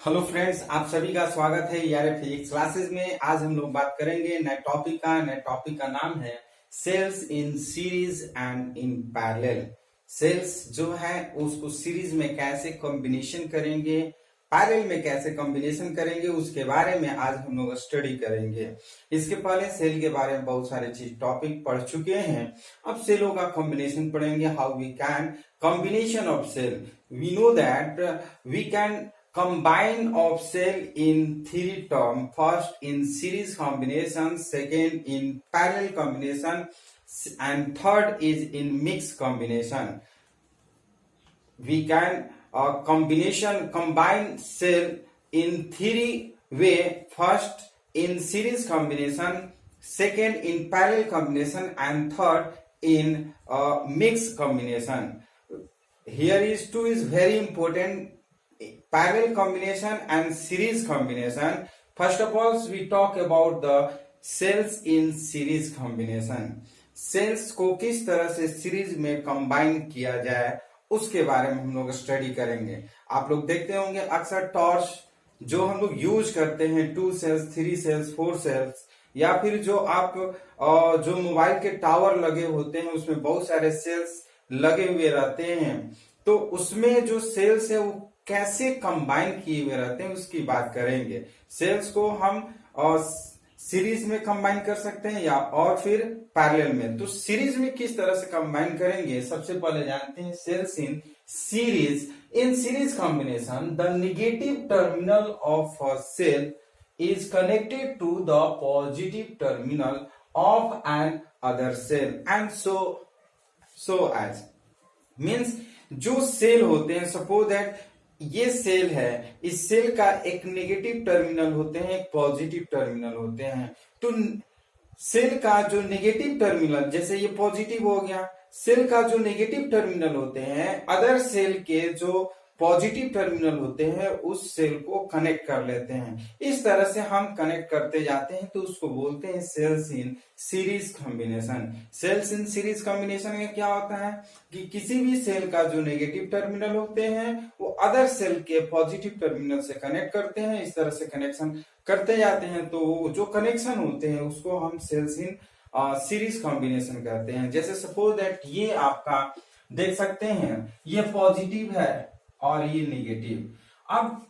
Hello friends, आप सभी का स्वागत है यार फिजिक्स क्लासेस में। आज हम लोग बात करेंगे नए टॉपिक का नाम है cells in series and in parallel. Cells जो है उसको सीरीज में कैसे कॉम्बिनेशन करेंगे, पैरेलल में कैसे कॉम्बिनेशन करेंगे, उसके बारे में आज हम लोग स्टडी करेंगे। इसके पहले सेल के बारे में बहुत सारे चीज टॉपिक पढ़ चुके हैं। अब सेलों का कॉम्बिनेशन पढ़ेंगे, how we can combination of cell. We know that we can combine of cell in three term. First in series combination, second in parallel combination, and third is in mixed combination. We can combine cell in three way. First in series combination, second in parallel combination, and third in mixed combination. Here is two is very important: parallel combination and series combination. First of all, we talk about the cells in series combination. Cells को किस तरह से series में combine किया जाए उसके बारे में हम लोग स्टडी करेंगे। आप लोग देखते होंगे अक्सर टॉर्च जो हम लोग यूज करते हैं, 2 सेल्स, 3 सेल्स, 4 सेल्स, या फिर जो आप जो मोबाइल के टावर लगे होते हैं उसमें बहुत सारे सेल्स लगे हुए रहते हैं। तो उसमें जो सेल्स है वो कैसे कंबाइन किए हुए रहते हैं उसकी बात करेंगे। सेल्स को हम सीरीज में कंबाइन कर सकते हैं या और फिर पैरेलल में। तो सीरीज में किस तरह से कंबाइन करेंगे, सबसे पहले जानते हैं cells in series. In series combination the negative terminal of a cell is connected to the positive terminal of an other cell and so as means जो सेल होते हैं, सपोज दैट ये सेल है, इस सेल का एक negative terminal होते हैं, एक पॉजिटिव टर्मिनल होते हैं। तो सेल का जो नेगेटिव टर्मिनल, जैसे ये पॉजिटिव हो गया, सेल का जो नेगेटिव टर्मिनल होते हैं अदर सेल के जो पॉजिटिव टर्मिनल होते हैं उस सेल को कनेक्ट कर लेते हैं। इस तरह से हम कनेक्ट करते जाते हैं तो उसको बोलते हैं cells in series combination. Cells in series combination में क्या होता है कि किसी भी सेल का जो नेगेटिव टर्मिनल होते हैं वो अदर सेल के पॉजिटिव टर्मिनल से कनेक्ट करते हैं। इस तरह से कनेक्शन करते जाते हैं तो जो कनेक्शन होते हैं उसको हम सेल्स इन सीरीज कॉम्बिनेशन कहते हैं। जैसे सपोज दैट ये आपका देख सकते हैं, ये पॉजिटिव है और ये नेगेटिव। अब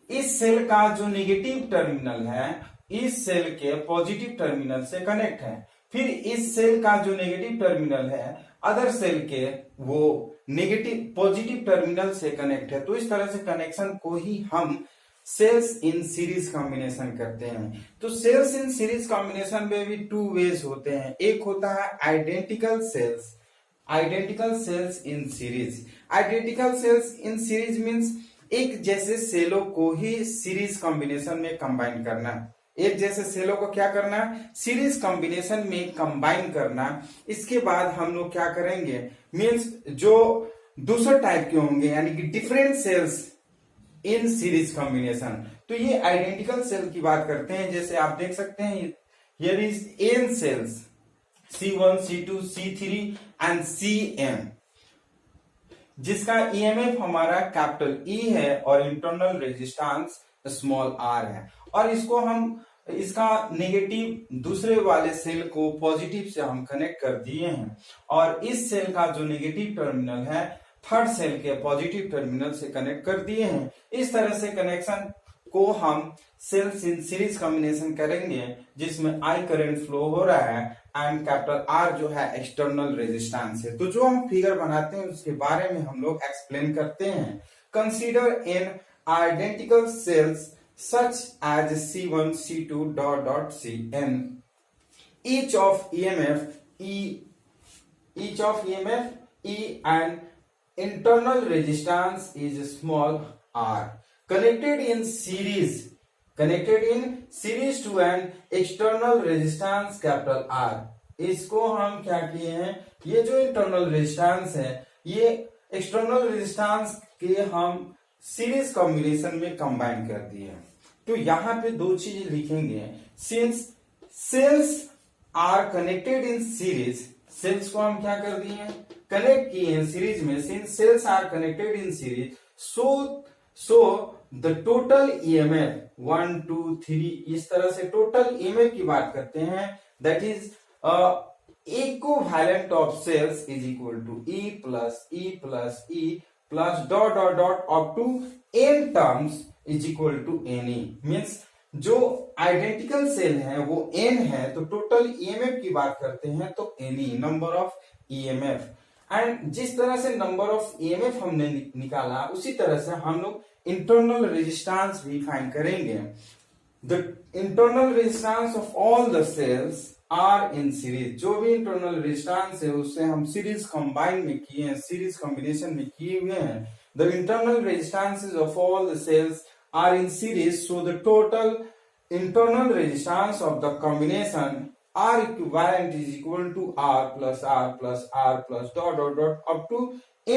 इस सेल का जो नेगेटिव टर्मिनल है इस सेल के पॉजिटिव टर्मिनल से कनेक्ट है, फिर इस सेल का जो नेगेटिव टर्मिनल है अदर सेल के वो नेगेटिव पॉजिटिव टर्मिनल से कनेक्ट है। तो इस तरह से कनेक्शन को ही हम सेल्स इन सीरीज कॉम्बिनेशन करते हैं। तो सेल्स इन सीरीज कॉम्बिनेशन में भी 2 वेज होते हैं। एक होता है identical sales, identical cells in series. Identical cells in series means एक जैसे सेलों को ही सीरीज कॉम्बिनेशन में कंबाइन करना। एक जैसे सेलों को क्या करना, सीरीज कॉम्बिनेशन में कंबाइन करना। इसके बाद हम लोग क्या करेंगे, मींस जो दूसरे टाइप के होंगे यानी कि different cells in series combination. तो ये आइडेंटिकल सेल की बात करते हैं। जैसे आप देख सकते हैं here is n cells C1, C2, C3 एंड Cm, जिसका EMF हमारा कैपिटल E है और इंटरनल रेजिस्टेंस स्मॉल r है। और इसको हम इसका नेगेटिव दूसरे वाले सेल को पॉजिटिव से हम कनेक्ट कर दिए हैं और इस सेल का जो नेगेटिव टर्मिनल है थर्ड सेल के पॉजिटिव टर्मिनल से कनेक्ट कर दिए हैं। इस तरह से कनेक्शन को हम सेल्स इन सीरीज कॉम्बिनेशन करेंगे जिसमें I करंट फ्लो हो रहा है एंड कैपिटल R जो है एक्सटर्नल रेजिस्टेंस है। तो जो हम फिगर बनाते हैं उसके बारे में हम लोग एक्सप्लेन करते हैं। Consider in identical sales such as C1, C2 dot Cn. Each of EMF E and internal resistance is small r. Connected in series to an external resistance capital R. इसको हम क्या किए हैं, ये जो इंटरनल रेजिस्टेंस है ये external resistance के हम सीरीज कॉम्बिनेशन में कंबाइन कर दिए हैं। तो यहां पे 2 चीजें लिखेंगे। Since cells are connected in series, cells को हम क्या कर दिए हैं, कनेक्ट किए हैं सीरीज में। Since cells are connected in series so so the total EMF 1 2 3 इस तरह से टोटल ईएमएफ की बात करते हैं, that is equivalent of cells is equal to E plus E plus E plus dot dot dot up to n terms is equal to n E. Means जो identical cell है वो N है, तो total EMF की बात करते हैं तो n E, number of EMF. And जिस तरह से नंबर ऑफ ईएमएफ हमने निकाला, उसी तरह से हम लोग इंटरनल रेजिस्टेंस भी फाइंड करेंगे। The internal resistance of all the cells are in series. जो भी इंटरनल रेजिस्टेंस है उससे हम सीरीज कंबाइन में किए हैं, सीरीज कॉम्बिनेशन में किए हुए हैं। The internal resistances of all the cells are in series, so the total internal resistance of the combination R equivalent is equal to R plus R plus R plus dot dot dot up to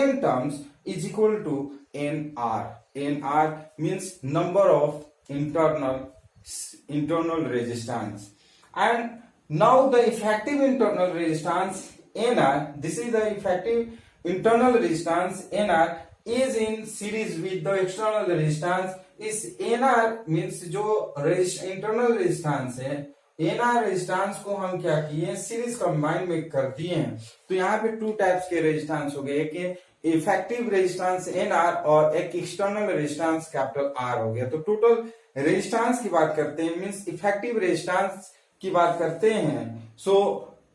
n terms is equal to NR. NR means number of internal resistance. And now the effective internal resistance NR, this is the effective internal resistance NR is in series with the external resistance. इस NR means जो internal resistance है, NR resistance को हम क्या किए, series combine में कर दिए हैं। तो यहाँ पे टू टाइप्स के रेजिस्टेंस हो गए, एक इफेक्टिव रेजिस्टेंस एनआर और एक एक्सटर्नल रेजिस्टेंस कैपिटल आर हो गया। तो टोटल रेजिस्टेंस की बात करते हैं, मीन्स इफेक्टिव रेजिस्टेंस की बात करते हैं। So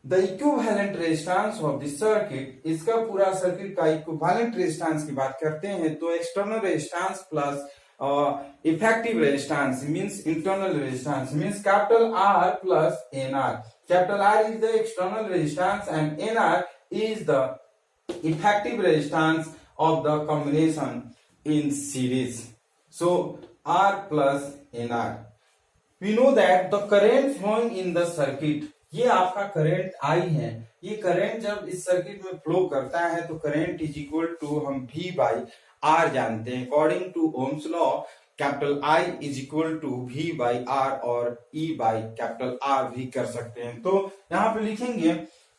the equivalent resistance of the circuit, इसका पूरा सर्किट का इक्विवेलेंट रेजिस्टेंस की बात करते हैं तो external resistance plus effective resistance means internal resistance means capital R plus NR. Capital R is the external resistance and NR is the effective resistance of the combination in series. So R plus NR. We know that the current flowing in the circuit, ये आपका current I है, ये current जब इस circuit में flow करता है तो करंट इज इक्वल टू हम V बाई आर जानते हैं। According to Ohm's law capital I is equal to V by R और E बाई कैपिटल आर भी कर सकते हैं। तो यहाँ पे लिखेंगे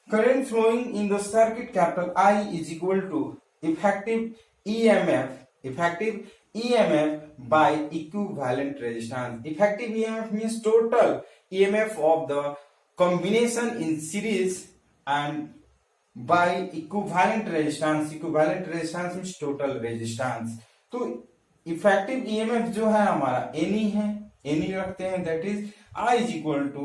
current flowing in the circuit capital I is equal to effective EMF by equivalent resistance. Effective EMF means total EMF of the combination in series and by equivalent resistance. Equivalent resistance means total resistance. तो effective EMF जो है हमारा NE है, NE रखते हैं, that is I is equal to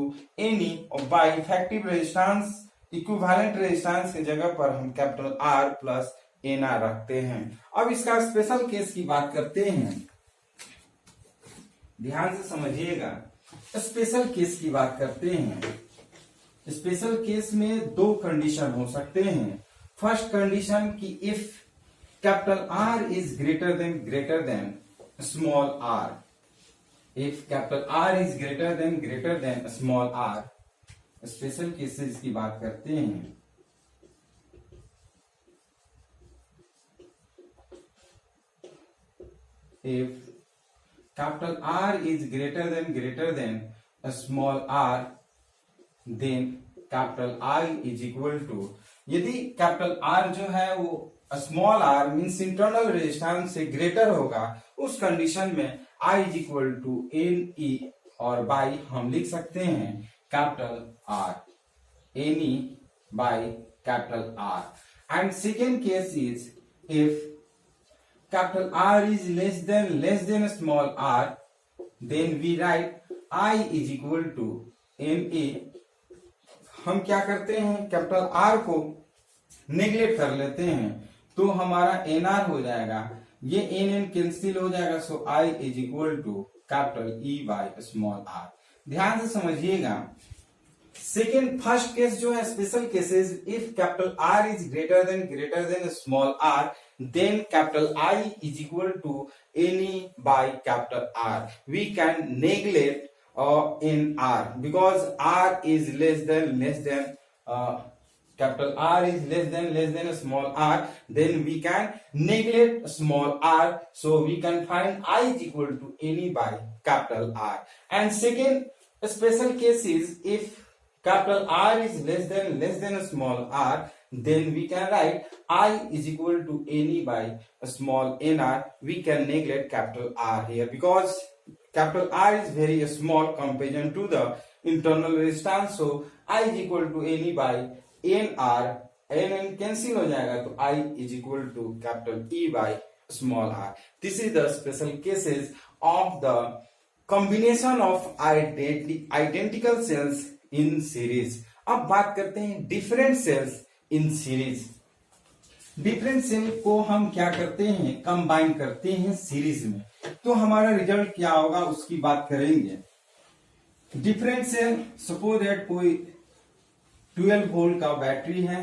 NE और by effective resistance equivalent resistance की जगह पर हम कैपिटल R प्लस NR रखते हैं। अब इसका स्पेशल केस की बात करते हैं, ध्यान से समझिएगा। स्पेशल केस की बात करते हैं। स्पेशल केस में दो कंडीशन हो सकते हैं। फर्स्ट कंडीशन की if capital R is greater than small r, if capital R is greater than small r, special cases की बात करते हैं। If capital R is greater than a small r, then capital I is equal to, यदि capital R जो है वो small r means internal resistance से greater होगा, उस कंडीशन में I is equal to NE और बाई हम लिख सकते हैं capital R, NE by capital R। And second case is if capital R is less than small r, then we write I is equal to NA। हम क्या करते हैं, capital R को नेग्लेक्ट कर लेते हैं तो हमारा NR हो जाएगा, ये NN कैंसिल हो जाएगा, so I is equal to capital E by small r। ध्यान से समझिएगा। सेकेंड फर्स्ट केस जो है special cases, if capital R is greater than small r, then capital I is equal to NE by capital R. We can neglect in R because R is less than capital R is less than a small r, then we can neglect small r, so we can find I is equal to NE by capital R. And second special case is if capital R is less than a small r, then we can write I is equal to NE by a small nr. We can neglect capital R here because capital R is very small comparison to the internal resistance. So I is equal to NE by nr. n cancel हो जाएगा तो I is equal to capital E by small r. This is the special cases of the combination of identical cells in series. अब बात करते हैं different cells in series. Different cell को हम क्या करते हैं, कंबाइन करते हैं सीरीज में. तो हमारा रिजल्ट क्या होगा उसकी बात करेंगे. डिफरेंट सेल, सपोज दैट कोई 12 वोल्ट का बैटरी है,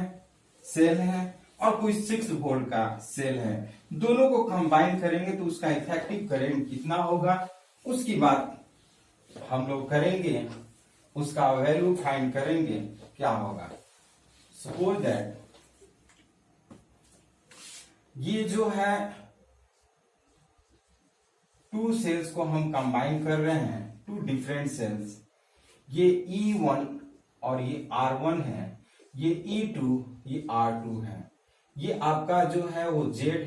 सेल है, और कोई 6 वोल्ट का सेल है. दोनों को कंबाइन करेंगे तो उसका इफेक्टिव करंट कितना होगा उसकी बात हम लोग करेंगे. उसका वैल्यू फाइंड करेंगे क्या होगा. सपोज दैट ये जो है 2 सेल्स को हम कंबाइन कर रहे हैं, 2 डिफरेंट सेल्स. ये E1 और ये R1 है, ये E2 ये R2 है. ये आपका जो है वो Z,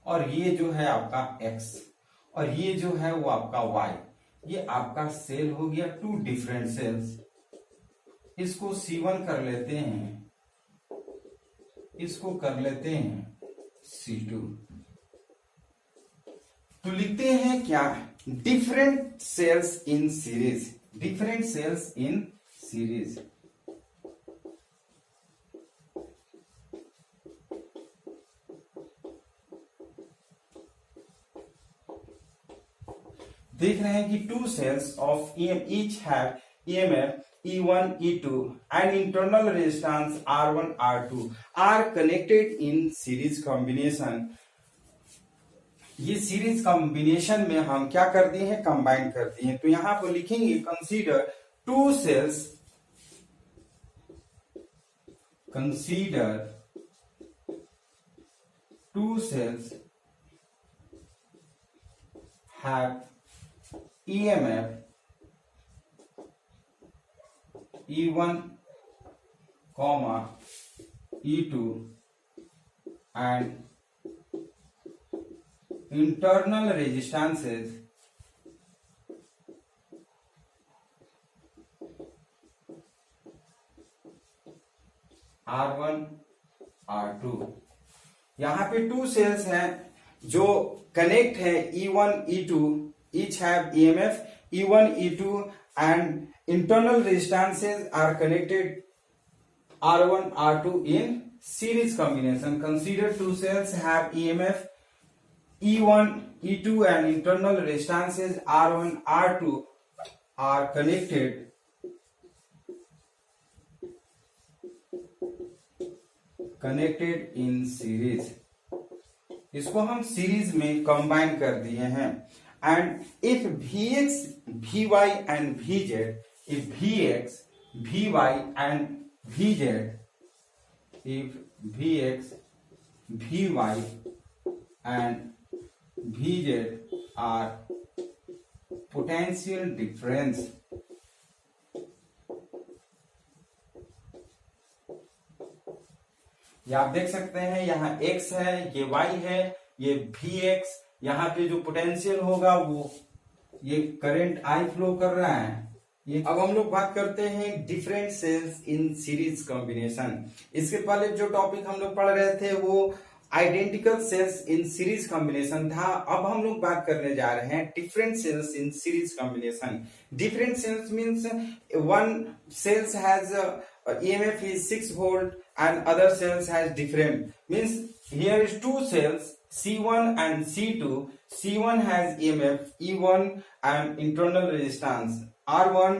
और ये जो है आपका X, और ये जो है वो आपका Y. ये आपका सेल हो गया 2 डिफरेंट सेल्स. इसको C1 कर लेते हैं, इसको कर लेते हैं C2. तो लिखते हैं क्या, different cells in series. Different cells in series. देख रहे हैं कि 2 cells of each have EMF E1, E2 and internal resistance R1, R2 are connected in series combination. ये सीरीज कॉम्बिनेशन में हम क्या करते हैं, कंबाइन करते हैं. तो यहां पर लिखेंगे consider 2 cells, consider 2 cells have EMF E1, E2 and internal resistances R1, R2. यहां पे 2 सेल्स हैं जो कनेक्ट है E1, E2, each have EMF E1, E2 and internal resistances are connected R1, R2 in series combination. Consider 2 cells have EMF E1, E2 and internal resistances R1, R2 are connected in series. इसको हम series में combine कर दिए हैं. And if Vx, Vy and Vz, if Vx, Vy and Vz, if Vx, Vy and Vz are potential difference, ये आप देख सकते हैं यहाँ x है, ये y है, ये Vx. यहाँ पे जो पोटेंशियल होगा वो ये करंट I फ्लो कर रहा है. ये अब हम लोग बात करते हैं different cells in series combination. इसके पहले जो टॉपिक हम लोग पढ़ रहे थे वो identical cells in series combination था. अब हम लोग बात करने जा रहे हैं different cells in series combination. Different cells means one cells has EMF is 6 volt and other cells has different. Means here is 2 cells C1 and C2. C1 has EMF E1 and internal resistance R1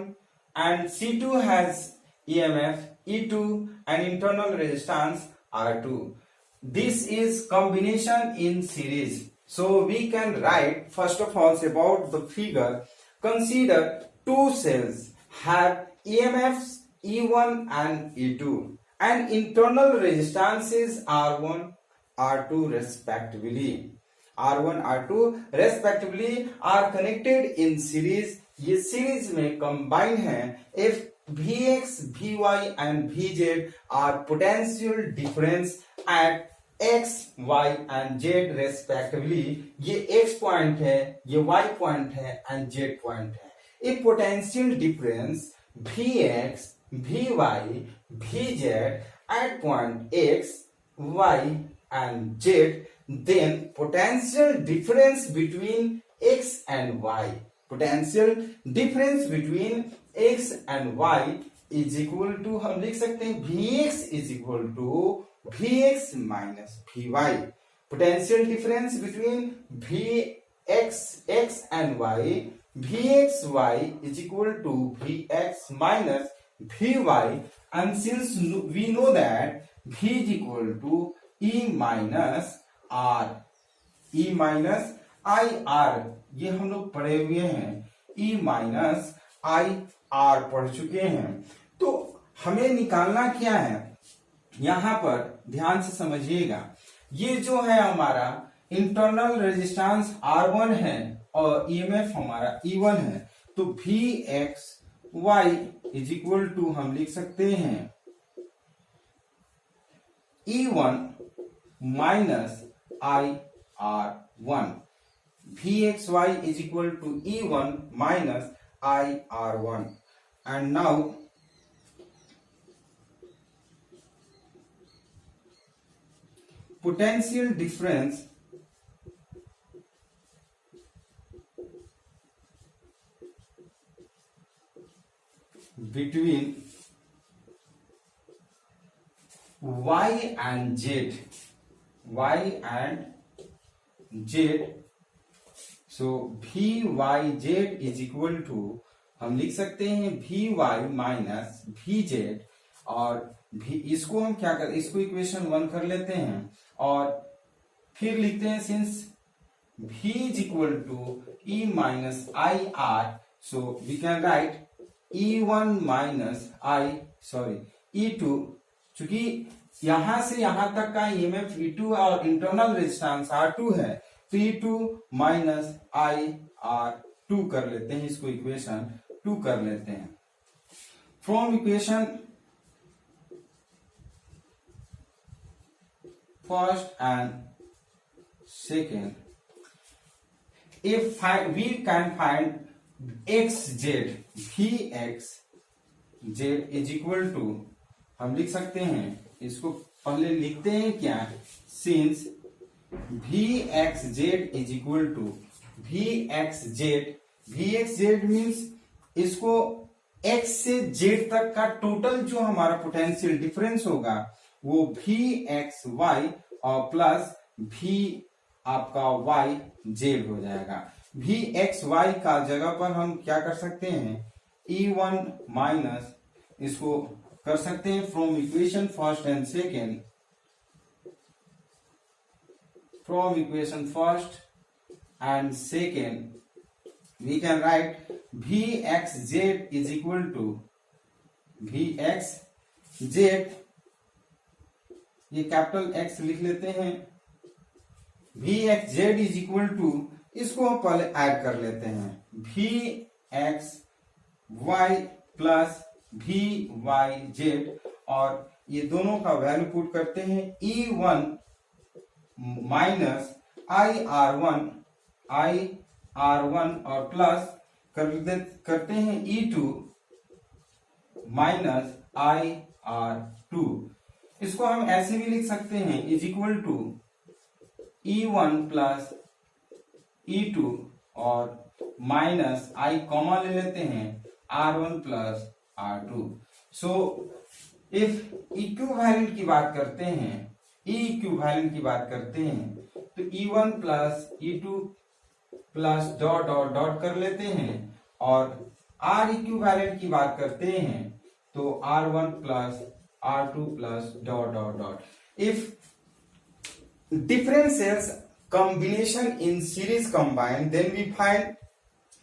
and C2 has EMF E2 and internal resistance R2. This is combination in series. So we can write first of all about the figure. Consider 2 cells have EMFs E1 and E2 and internal resistances R1, R2 respectively. R1, R2 respectively are connected in series. ये series में combine है. If Vx, Vy and Vz are potential difference at x, y and z respectively. ये x point है, ये y point है and z point है. If potential difference Vx, Vy, Vz at point x, y and z, then potential difference between x and y, potential difference between x and y is equal to, हम लिख सकते हैं Vx is equal to Vx minus Vy. Potential difference between Vx x and y, Vxy is equal to Vx minus Vy, and since we know that V is equal to E minus R, E minus IR, ये हम लोग पढ़े हुए हैं, E minus IR पढ़ चुके हैं. तो हमें निकालना क्या है, यहां पर ध्यान से समझिएगा. ये जो है हमारा इंटरनल रेजिस्टेंस R1 है और EMF हमारा E1 है. तो Vxy इज इक्वल टू हम लिख सकते हैं E1 minus IR1. Vxy is equal to E1 minus IR1. And now potential difference between y and z, so Vyz is equal to, हम लिख सकते हैं Vy माइनस Vz, और इसको हम क्या कर, इसको इक्वेशन 1 कर लेते हैं और फिर लिखते हैं since V is equal to E minus IR, so we can write E1 minus E2, चूंकि यहां से यहां तक का EMF E2 और इंटरनल रेजिस्टेंस R2 है, तो E2 माइनस IR2 कर लेते हैं, इसको इक्वेशन 2 कर लेते हैं. From equation first and second, if we can find xz, Vxz is equal to, हम लिख सकते हैं, इसको पहले लिखते हैं क्या, since Vxz is equal to Vxz means इसको x से z तक का टोटल जो हमारा पोटेंशियल डिफरेंस होगा वो Vxy और प्लस V आपका yz हो जाएगा. Vxy का जगह पर हम क्या कर सकते हैं, E1 माइनस, इसको कर सकते हैं from equation first and second, from equation first and second we can write Vxz is equal to Vxz, ये कैपिटल X लिख लेते हैं, Vxz is equal to, इसको हम पहले ऐड कर लेते हैं, Vxy प्लस Vyz, और ये दोनों का वैल्यू पुट करते हैं, E1 माइनस IR1 और प्लस करते हैं E2 माइनस IR2. इसको हम ऐसे भी लिख सकते हैं, is equal to E1 plus E2 और माइनस I कॉमा ले लेते हैं R1 plus R2. So if equivalent की बात करते हैं, E इक्विवेलेंट की बात करते हैं, तो E1 plus E2 plus dot और डॉट कर लेते हैं, और R इक्विवेलेंट की बात करते हैं तो R1 plus R2 plus dot dot dot. If different cells combination in series combine, then we find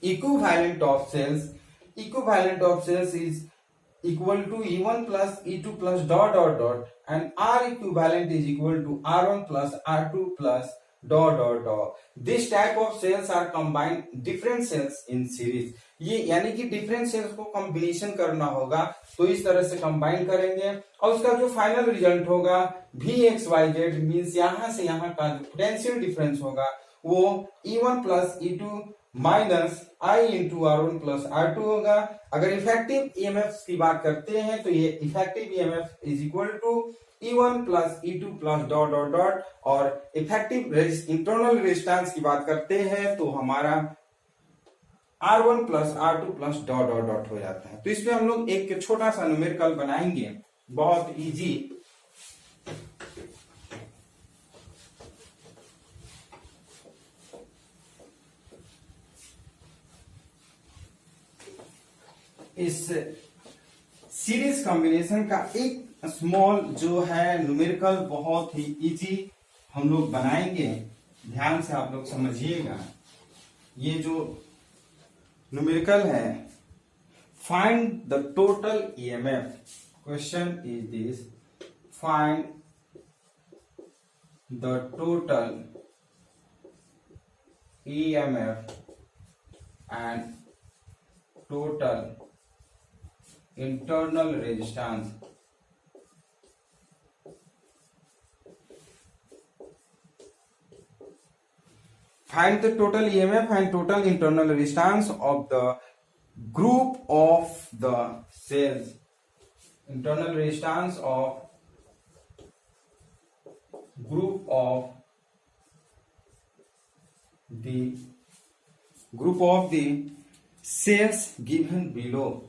equivalent of cells. Equivalent of cells is equal to E1 plus E2 plus dot dot dot, and R equivalent is equal to R1 plus R2 plus dot dot dot. This type of cells are combined different cells in series. ये यानी कि different cells को combination करना होगा, तो इस तरह से कंबाइन करेंगे और उसका जो फाइनल रिजल्ट होगा Vxyz मींस यहां से यहां का जो पोटेंशियल डिफरेंस होगा वो E1 plus E2 minus I into R1 plus R2 होगा। अगर इफेक्टिव ईएमएफ की बात करते हैं तो ये effective EMF is equal to E1 plus E2 plus dot dot dot, और इफेक्टिव इंटरनल रेजिस्टेंस की बात करते हैं तो हमारा R1 plus R2 plus dot dot dot हो जाता है। तो इसमें हम लोग एक छोटा सा न्यूमेरिकल बनाएंगे, बहुत इजी। इस सीरीज कॉम्बिनेशन का एक स्मॉल जो है न्यूमेरिकल बहुत ही इजी हम लोग बनाएंगे, ध्यान से आप लोग समझिएगा। ये जो न्यूमेरिकल है, find the total EMF, question is this, find the total EMF and total internal resistance find the total EMF and total internal resistance of the group of the cells, internal resistance of group of the cells given below.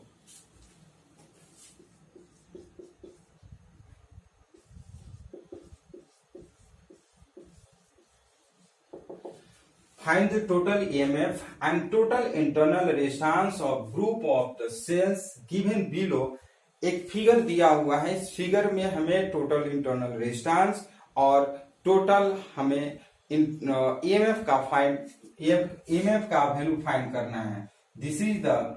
Find the total EMF and total internal resistance of group of the cells given below. एक figure दिया हुआ है, इस figure में हमें total internal resistance और total हमें EMF का ईएमएफ का वैल्यू फाइंड करना है। दिस इज द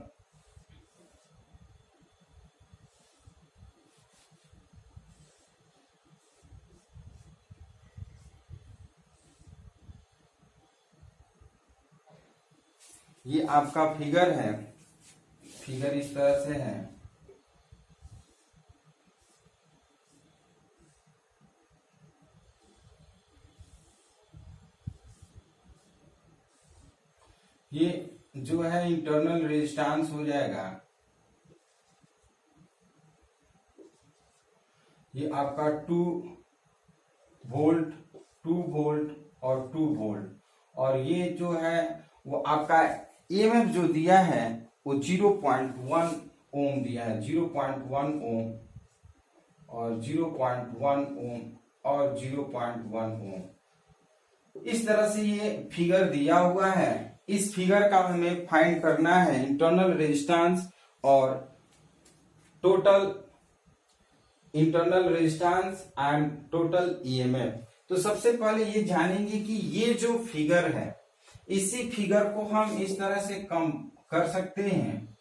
ये आपका फिगर है, फिगर इस तरह से है। ये जो है इंटरनल रेजिस्टेंस हो जाएगा, ये आपका 2 वोल्ट 2 वोल्ट और 2 वोल्ट, और ये जो है वो आपका ईएमएफ जो दिया है वो 0.1 ओम दिया है, 0.1 ओम और 0.1 ओम और 0.1 ओम। इस तरह से ये फिगर दिया हुआ है। इस फिगर का हमें फाइंड करना है इंटरनल रेजिस्टेंस और total internal resistance and total EMF. तो सबसे पहले ये जानेंगे कि ये जो फिगर है, इसी फिगर को हम इस तरह से कम कर सकते हैं,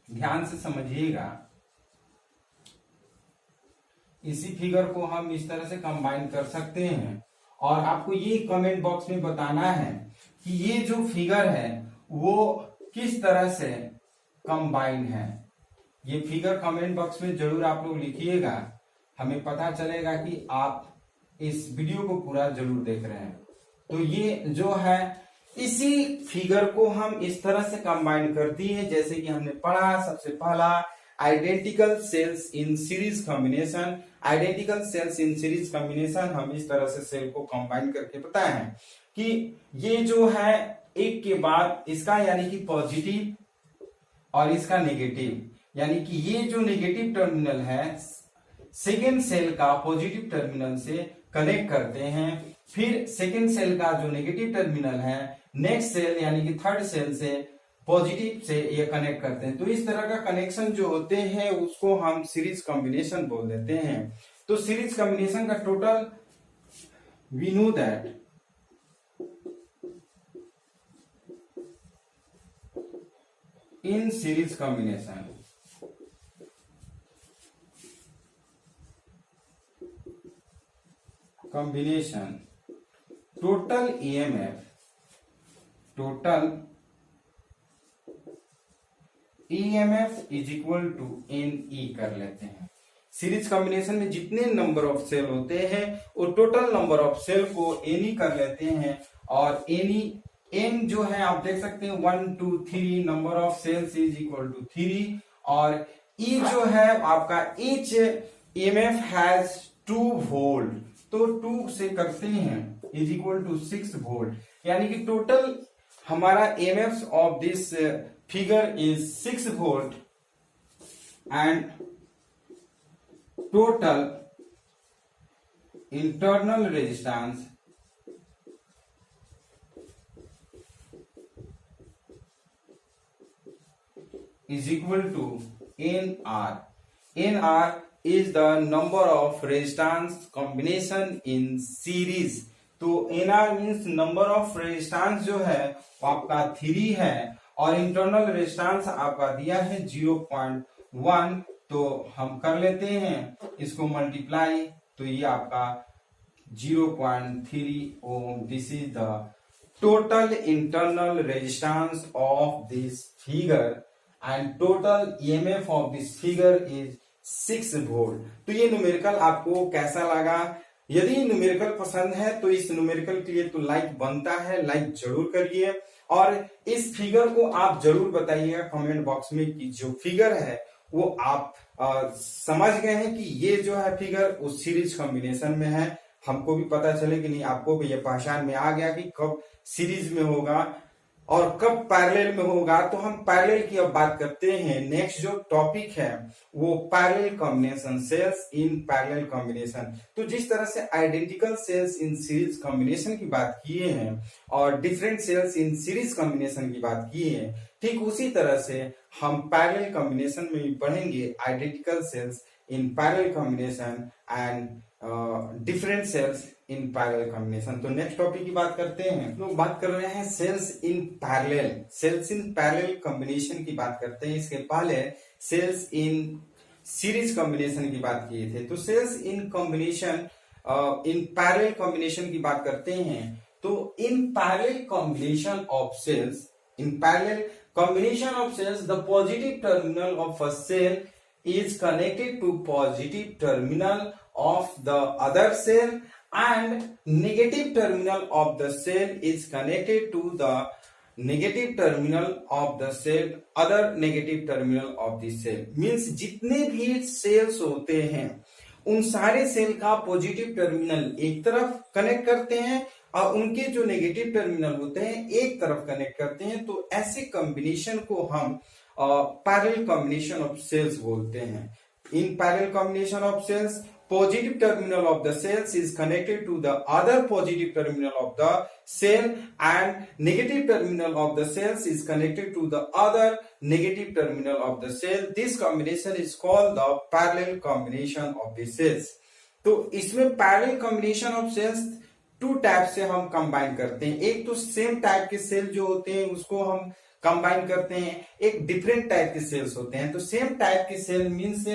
ध्यान से समझिएगा। इसी फिगर को हम इस तरह से कंबाइन कर सकते हैं और आपको ये कमेंट बॉक्स में बताना है कि ये जो फिगर है वो किस तरह से कंबाइन है। ये फिगर कमेंट बॉक्स में जरूर आप लोग लिखिएगा, हमें पता चलेगा कि आप इस वीडियो को पूरा जरूर देख रहे हैं। तो ये जो है, इसी फिगर को हम इस तरह से कंबाइन कर दिए जैसे कि हमने पढ़ा। सबसे पहला identical cells in series combination, identical cells in series combination हम इस तरह से सेल को कंबाइन करके बताए हैं कि ये जो है एक के बाद इसका यानी कि पॉजिटिव और इसका नेगेटिव, यानी कि ये जो नेगेटिव टर्मिनल है सेकेंड सेल का पॉजिटिव टर्मिनल से कनेक्ट करते हैं, फिर सेकेंड सेल का जो नेगेटिव टर्मिनल है नेक्स्ट सेल यानी कि थर्ड सेल से पॉजिटिव से ये कनेक्ट करते हैं। तो इस तरह का कनेक्शन जो होते हैं उसको हम सीरीज कॉम्बिनेशन बोल देते हैं। तो सीरीज कॉम्बिनेशन का total we know that in series combination total EMF EMF is equal to NE कर लेते हैं। सीरीज कॉम्बिनेशन में जितने नंबर ऑफ सेल होते हैं वो टोटल नंबर ऑफ सेल को NE कर लेते हैं, और N जो है आप देख सकते हैं 1 2 3 number of cells is equal to 3, और E जो है आपका ईच EMF हैज 2 वोल्ट, तो 2 से करते हैं इज इक्वल टू 6 वोल्ट, यानी कि टोटल हमारा EMF of this figure is 6 volt and total internal resistance is equal to NR. NR is the number of resistance combination in series. तो NR means number of resistance जो है वो आपका 3 है, और internal resistance आपका दिया है 0.1, तो हम कर लेते हैं इसको मल्टीप्लाई, तो ये आपका 0.3 ohm. This is the total internal resistance of this figure and total EMF of this figure is 6 volt. तो ये न्यूमेरिकल आपको कैसा लगा? यदि न्यूमेरिकल पसंद है तो इस न्यूमेरिकल के लिए तो लाइक बनता है, लाइक जरूर करिए, और इस फिगर को आप जरूर बताइएगा कमेंट बॉक्स में कि जो फिगर है वो आप समझ गए हैं कि ये जो है फिगर उस सीरीज कॉम्बिनेशन में है। हमको भी पता चले कि नहीं, आपको भी ये पहचान में आ गया कि कब सीरीज में होगा और कब पैरेलल में होगा। तो हम पैरेलल की अब बात करते हैं। नेक्स्ट जो टॉपिक है वो parallel combination, cells in parallel combination. तो जिस तरह से identical cells in series combination की बात किए हैं और different cells in series combination की बात की है, ठीक उसी तरह से हम पैरेलल कॉम्बिनेशन में भी पढ़ेंगे identical cells in parallel combination and different cells in parallel combination. तो नेक्स्ट टॉपिक की बात करते हैं। लोग बात कर रहे हैं cells in parallel, cells in parallel combination की बात करते हैं। इसके पहले सेल्स इन सीरीज कॉम्बिनेशन की बात किए थे। तो cells in combination in parallel combination की बात करते हैं। तो in parallel combination of cells, in parallel combination of cells, the positive terminal of a cell is connected to positive terminal of the other cell, and negative terminal of the cell is connected to the negative terminal of the cell, other negative terminal of the cell। means जितने भी sales होते हैं उन सारे cell का positive terminal एक तरफ connect करते हैं और उनके जो नेगेटिव टर्मिनल होते हैं एक तरफ कनेक्ट करते हैं। तो ऐसे कॉम्बिनेशन को हम पैरेलल कॉम्बिनेशन ऑफ सेल्स बोलते हैं। In parallel combination of cells, positive terminal of the cells is connected to the other positive terminal of the cell, and negative terminal of the cells is connected to the other negative terminal of the cell। This combination is called the parallel combination of the cells। तो इसमें parallel combination of cells 2 type से हम combine करते हैं। एक तो same type के cell जो होते हैं उसको हम कंबाइन करते हैं, एक डिफरेंट टाइप के सेल्स होते हैं। तो सेम टाइप के cell means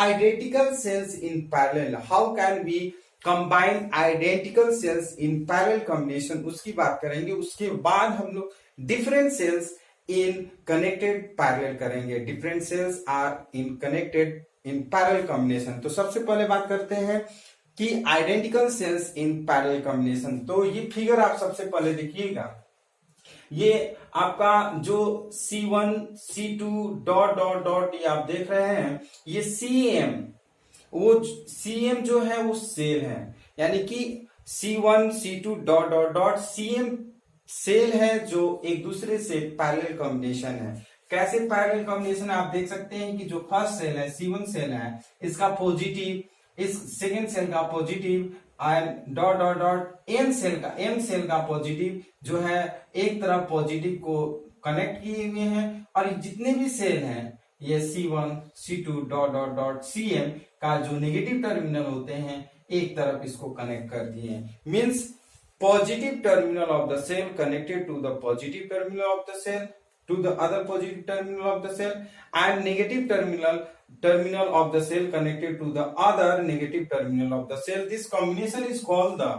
identical cells in parallel। how can we combine identical cells in parallel combination, उसकी बात करेंगे। उसके बाद हम लोग different cells in connected parallel करेंगे। different cells are in connected in parallel combination। तो सबसे पहले बात करते हैं कि identical cells in parallel combination। तो ये फिगर आप सबसे पहले देखिएगा, ये आपका जो C1 C2 dot dot dot ये आप देख रहे हैं, ये CM, वो CM जो है वो सेल है, यानी कि C1 C2 dot dot dot CM cell है जो एक दूसरे से पैरेलल कॉम्बिनेशन है। कैसे पैरेलल कॉम्बिनेशन आप देख सकते हैं कि जो फर्स्ट सेल है C1 सेल है, इसका पॉजिटिव, इस सेकेंड सेल का positive and dot dot dot M cell का पॉजिटिव जो है एक तरफ पॉजिटिव को कनेक्ट किए हुए हैं, और जितने भी सेल हैं ये C1 C2 dot dot dot CM का जो नेगेटिव टर्मिनल होते हैं एक तरफ इसको कनेक्ट कर दिए हैं। Means positive terminal of the cell connected to the positive terminal of the cell to the other positive terminal of the cell, and negative terminal of the cell connected to the other negative terminal of the cell। this combination is called the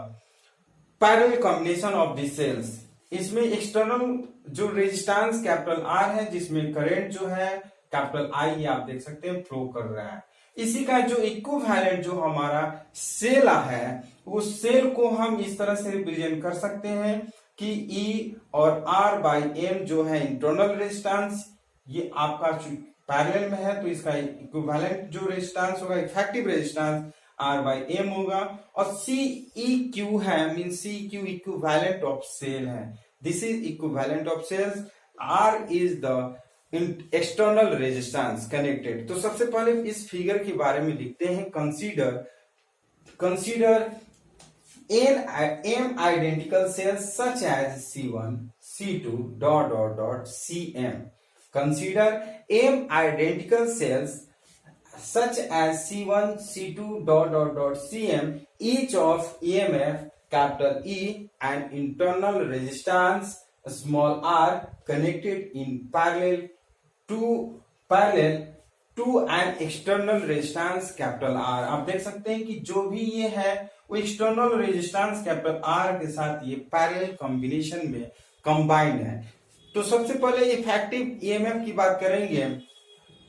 parallel combination of the cells। इसमें external जो resistance capital R है, जिसमें current जो है capital I, ये आप देख सकते हैं फ्लो कर रहा है। इसी का जो इक्विवेलेंट जो हमारा सेल है, उस सेल को हम इस तरह से रिप्रेजेंट कर सकते हैं कि ई और आर बाई एम जो है इंटरनल रेजिस्टेंस, ये आपका पैरेलल में है तो इसका इक्विवेलेंट जो रेजिस्टेंस होगा, effective resistance R by M होगा। और सी ई क्यू है, mean C Q equivalent of cell है, this is equivalent of cells. R is the external resistance connected. तो सबसे पहले इस फिगर के बारे में लिखते हैं, consider m identical cells such as C1, C2 dot dot dot Cm. Consider m identical cells such as C1, C2 dot dot dot Cm, each of EMF capital E and internal resistance small r connected in parallel to an external resistance capital R। आप देख सकते हैं कि जो भी ये है वो एक्सटर्नल रेजिस्टेंस कैपिटल आर के साथ ये पैरेलल कॉम्बिनेशन में कंबाइंड है। तो सबसे पहले इफेक्टिव ईएमएफ की बात करेंगे।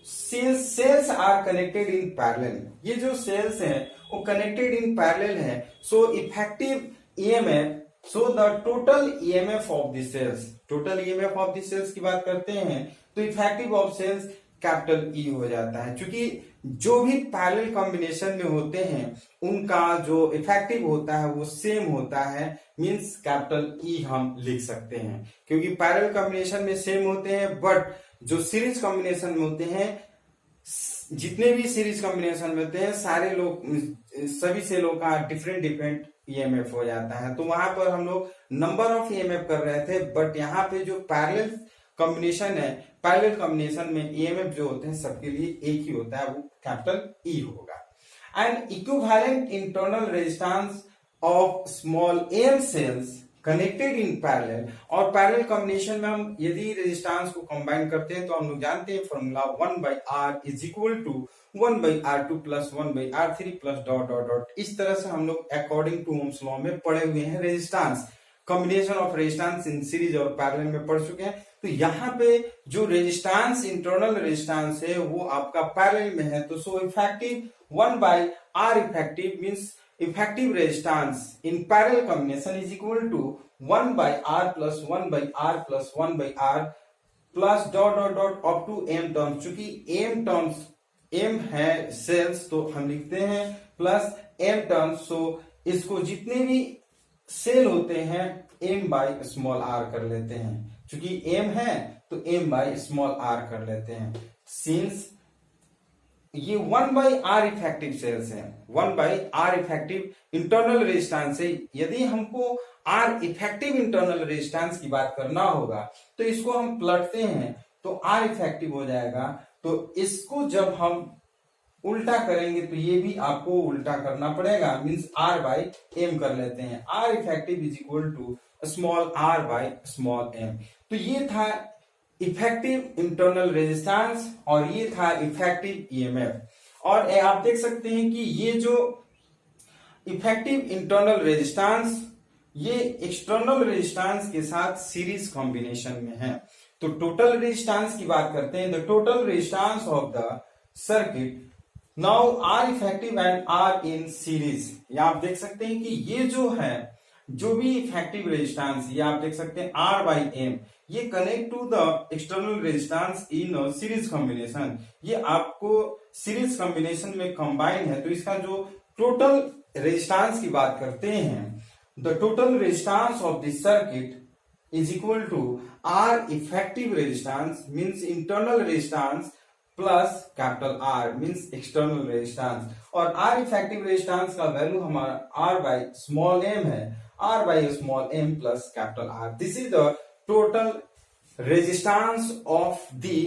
Cells are connected in parallel, ये जो सेल्स हैं वो कनेक्टेड इन पैरेलल है। So effective EMF, so the total EMF of the cells, total EMF of the cells की बात करते हैं तो effective of cells capital E हो जाता है। क्योंकि जो भी पैरेलल कॉम्बिनेशन में होते हैं उनका जो इफेक्टिव होता है वो सेम होता है, मींस कैपिटल ई हम लिख सकते हैं। क्योंकि पैरेलल कॉम्बिनेशन में सेम होते हैं, बट जो सीरीज कॉम्बिनेशन में होते हैं, जितने भी सीरीज कॉम्बिनेशन में होते हैं सारे लोग, सभी सेलों का डिफरेंट डिफरेंट ईएमएफ हो जाता है। तो वहां पर हम लोग नंबर ऑफ ईएमएफ कर रहे थे, बट यहाँ पे जो पैरेलल कॉम्बिनेशन है, पैरेलल कॉम्बिनेशन में ईएमएफ जो होते हैं सबके लिए एक ही होता है, वो कैपिटल ई होगा। And equivalent internal resistance of small m cells connected in parallel, और पैरेलल कॉम्बिनेशन में हम यदि रेजिस्टेंस को कंबाइन करते हैं तो हम लोग जानते हैं formula 1/r is equal to 1/r2 plus 1/r3 plus dot dot dot. इस तरह से हम लोग अकॉर्डिंग टू ओम्स लॉ में पढ़े हुए हैं, resistance combination of resistance in series और पैरेलल में पढ़ चुके हैं। तो यहाँ पे जो रेजिस्टेंस इंटरनल रेजिस्टेंस है वो आपका पैरेलल में है, तो so effective 1/r effective means effective resistance in parallel combination is equal to 1/r plus 1/r plus 1/r plus dot dot dot up to m terms। चूंकि m terms m है sales तो हम लिखते हैं plus m terms, सो इसको जितने भी cell होते हैं m by स्मॉल r कर लेते हैं। चूंकि m है तो m by स्मॉल r कर लेते हैं। सिंस ये 1/r इफेक्टिव सेल्स है, 1/r इफेक्टिव इंटरनल रेजिस्टेंस है। यदि हमको r इफेक्टिव इंटरनल रेजिस्टेंस की बात करना होगा तो इसको हम पलटते हैं तो r इफेक्टिव हो जाएगा। तो इसको जब हम उल्टा करेंगे तो ये भी आपको उल्टा करना पड़ेगा, मींस r/m कर लेते हैं। r effective is equal to small r/स्मॉल m। तो ये था इफेक्टिव इंटरनल रेजिस्टेंस और ये था इफेक्टिव ईएमएफ। और आप देख सकते हैं कि ये जो इफेक्टिव इंटरनल रेजिस्टेंस ये एक्सटर्नल रेजिस्टेंस के साथ सीरीज कॉम्बिनेशन में है। तो टोटल रेजिस्टेंस की बात करते हैं, the total resistance of the circuit now R effective and R in series. ये आप देख सकते हैं कि ये जो है, जो भी इफेक्टिव रेजिस्टेंस, ये आप देख सकते हैं r/m, ये connect to the external resistance in series combination. ये आपको सीरीज कॉम्बिनेशन में कंबाइन है, तो इसका जो टोटल रेजिस्टेंस की बात करते हैं, the total resistance of the circuit is equal to R effective resistance means internal resistance plus capital R means external resistance. और आर इफेक्टिव रेजिस्टेंस का वैल्यू हमारा r/स्मॉल m है, small m plus capital R. This is the total resistance of the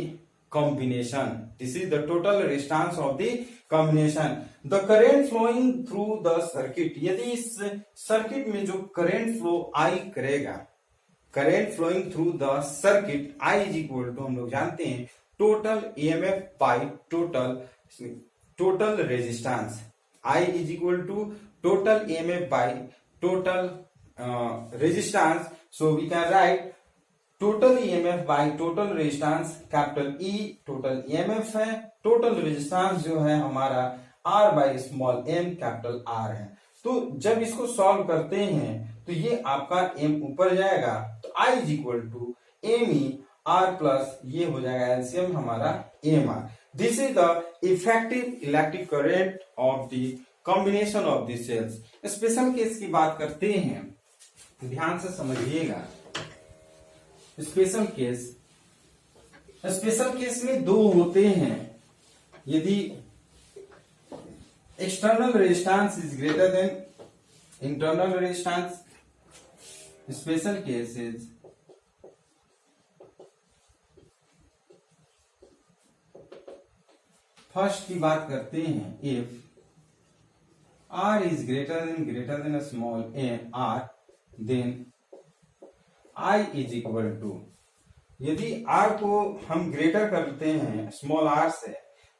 combination, this is the total resistance of the combination। the current flowing through the circuit, यदि इस circuit में जो current flow I करेगा, current flowing through the circuit I is equal to, हम लोग जानते हैं total EMF by total resistance. I is equal to total EMF by total resistance, so we can write total EMF by total resistance, capital E total EMF है, total resistance जो है हमारा R by small M capital R है। तो जब इसको solve करते हैं तो ये आपका एम ऊपर जाएगा, तो I is equal to M E R plus ये हो जाएगा एलसीएम हमारा M R. This is the effective electric current of the combination of the cells. Special case की बात करते हैं, ध्यान से समझिएगा। स्पेशल केस में दो होते हैं। यदि external resistance is greater than internal resistance, special case is first की बात करते हैं, if R is greater than a small r, then I is equal to, यदि R को हम ग्रेटर करते हैं स्मॉल r से,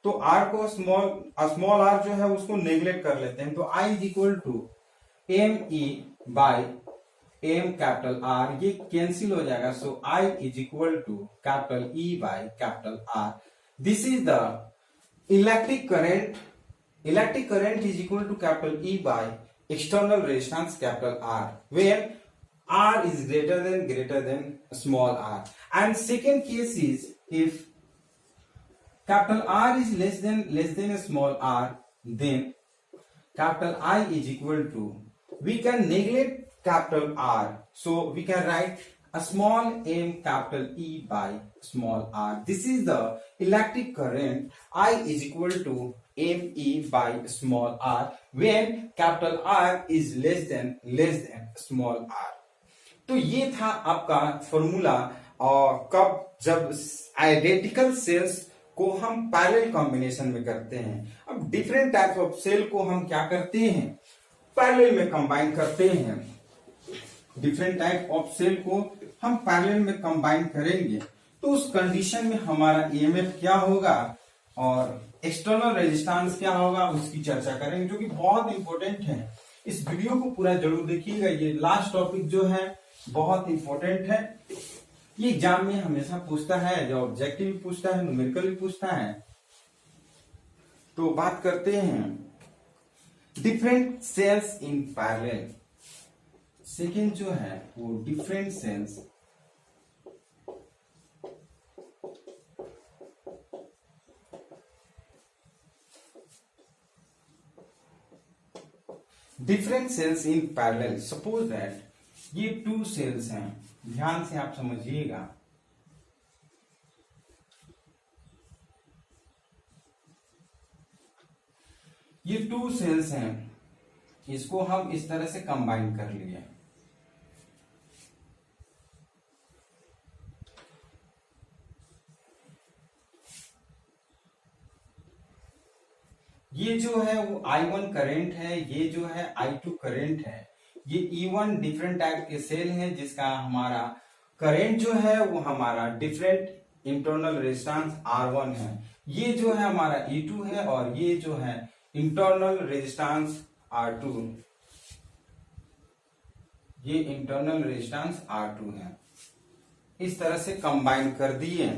तो R को स्मॉल r जो है उसको नेग्लेक्ट कर लेते हैं, तो I is equal to M E by M capital R, ये कैंसिल हो जाएगा, so I is equal to capital E by capital R। This is the electric current. Electric current is equal to capital E by external resistance capital R, where R is greater than small r. And second case is if capital R is less than a small r, then capital I is equal to, we can neglect capital R, so we can write a small m capital E by small r. This is the electric current. I is equal to M E by small r, when capital R is less than small r। तो ये था आपका formula. और कब, जब identical sales को हम parallel combination में करते हैं। अब डिफरेंट टाइप्स ऑफ सेल को हम क्या करते हैं, पैरेलल में कंबाइन करते हैं। डिफरेंट टाइप ऑफ सेल को हम पैरेलल में कंबाइन करेंगे, तो उस कंडीशन में हमारा ईएमएफ क्या होगा और एक्सटर्नल रेजिस्टेंस क्या होगा, उसकी चर्चा करेंगे, जो कि बहुत इंपॉर्टेंट है। इस वीडियो को पूरा जरूर देखिएगा। ये लास्ट टॉपिक जो है बहुत इंपॉर्टेंट है। ये एग्जाम में हमेशा पूछता है, जो ऑब्जेक्टिव भी पूछता है, न्यूमेरिकल भी पूछता है। तो बात करते हैं different cells in parallel. Second जो है वो different cells in parallel. Suppose that ये टू सेल्स हैं, ध्यान से आप समझिएगा। ये टू सेल्स हैं, इसको हम इस तरह से कंबाइन कर लिए। ये जो है वो I1 करंट है, ये जो है I2 करंट है। ये E1 डिफरेंट टाइप के सेल है, जिसका हमारा करंट जो है वो हमारा डिफरेंट इंटरनल रेजिस्टेंस R1 है। ये जो है हमारा E2 है, और ये जो है इंटरनल रेजिस्टेंस R2, ये इंटरनल रेजिस्टेंस R2 है। इस तरह से कंबाइन कर दिए,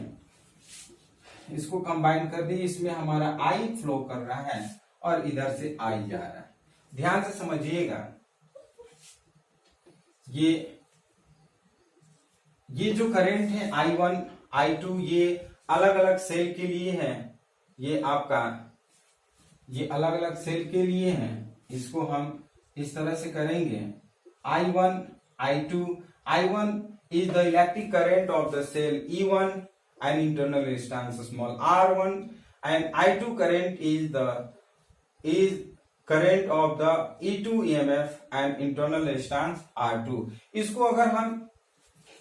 इसको कंबाइन कर दिए। इसमें हमारा I फ्लो कर रहा है और इधर से I जा रहा है। ध्यान से समझिएगा। ये जो करंट है I1 I2 ये अलग अलग सेल के लिए है। ये आपका ये अलग अलग सेल के लिए है। इसको हम इस तरह से करेंगे। I1 I2, I1 is the electric current of the cell E1 and internal resistance small r1, and I2 current is current of the E2 EMF and internal resistance R2। इसको अगर हम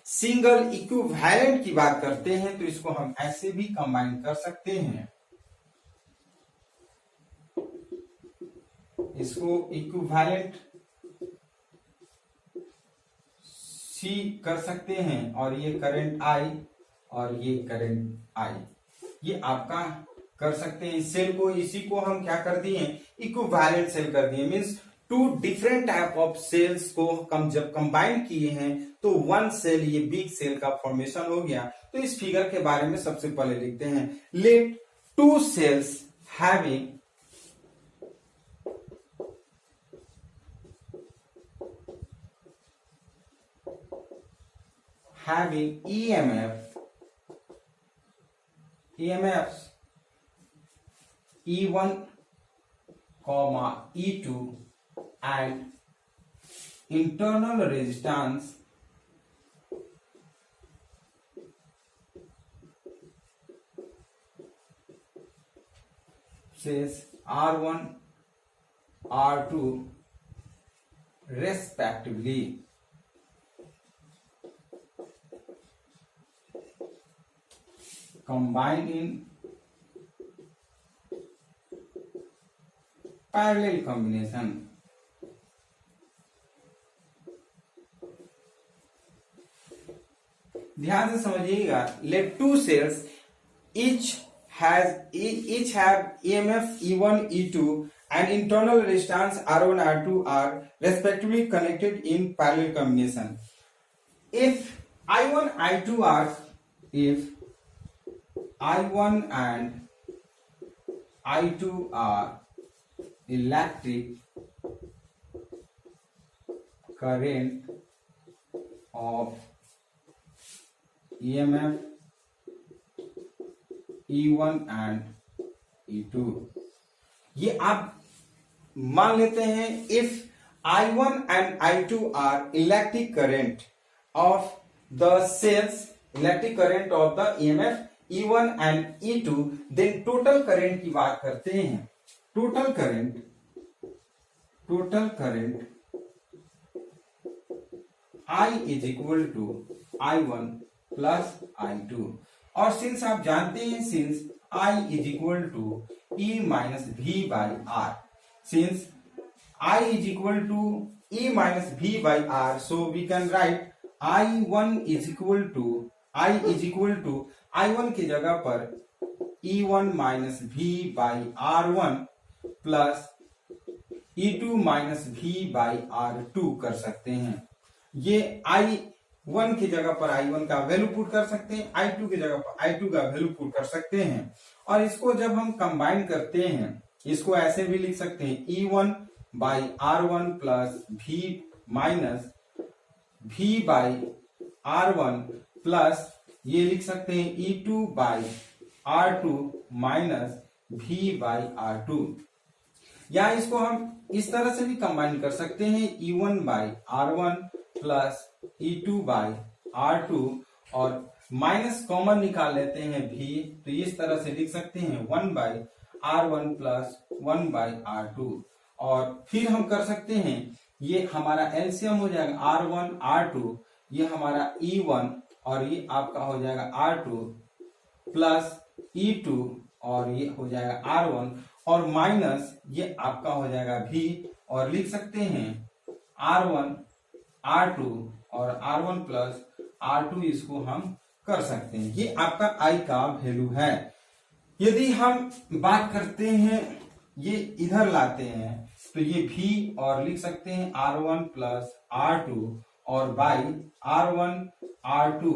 सिंगल इक्विवेलेंट की बात करते हैं तो इसको हम ऐसे भी कंबाइन कर सकते हैं। इसको इक्विवेलेंट C कर सकते हैं, और ये करंट I और ये करंट I, ये आपका कर सकते हैं। इस सेल को, इसी को हम क्या कर दिए, इक्विवेलेंट सेल कर दिए। Means two different type of cells को जब कंबाइन किए हैं तो वन सेल, ये बिग सेल का फॉर्मेशन हो गया। तो इस फिगर के बारे में सबसे पहले लिखते हैं, let two cells having EMFs E1, E2 and internal resistance says R1, R2 respectively. Combined in parallel combination. ध्यान से समझिएगा, let two cells each have EMF E1, E2 and internal resistance R1, R2 are respectively connected in parallel combination. If I1 and I2 are electric current of EMF E1 and E2, ये आप मान लेते हैं if I1 and I2 are electric current of the cells, electric current of the EMF E1 and E2, then total current की बात करते हैं। total current I is equal to I1 plus I2, और सिंस आप जानते हैं, since I is equal to E minus V by R, since I is equal to E minus V by R, so we can write I1 is equal to I1 की जगह पर E1 minus V by R1 plus E2 minus V by R2 कर सकते हैं। ये I1 की जगह पर I1 का वैल्यू पुट कर सकते हैं, I2 की जगह पर I2 का वैल्यू पुट कर सकते हैं, और इसको जब हम कंबाइन करते हैं, इसको ऐसे भी लिख सकते हैं E1 by R1 plus V minus V by R1 plus ये लिख सकते हैं E2 by R2 minus V by R2, या इसको हम इस तरह से भी कंबाइन कर सकते हैं E1 by R1 plus E2 by R2, और माइनस कॉमन निकाल लेते हैं V, तो इस तरह से लिख सकते हैं 1 by R1 plus 1 by R2, और फिर हम कर सकते हैं, ये हमारा एलसीएम हो जाएगा R1 R2, ये हमारा E1 और ये आपका हो जाएगा R2 प्लस E2 और ये हो जाएगा R1, और माइनस ये आपका हो जाएगा V, और लिख सकते हैं R1 R2 और R1 प्लस R2, इसको हम कर सकते हैं। ये आपका I का वैल्यू है। यदि हम बात करते हैं, ये इधर लाते हैं, तो ये V और लिख सकते हैं R1 प्लस R2 और बाई R1 R2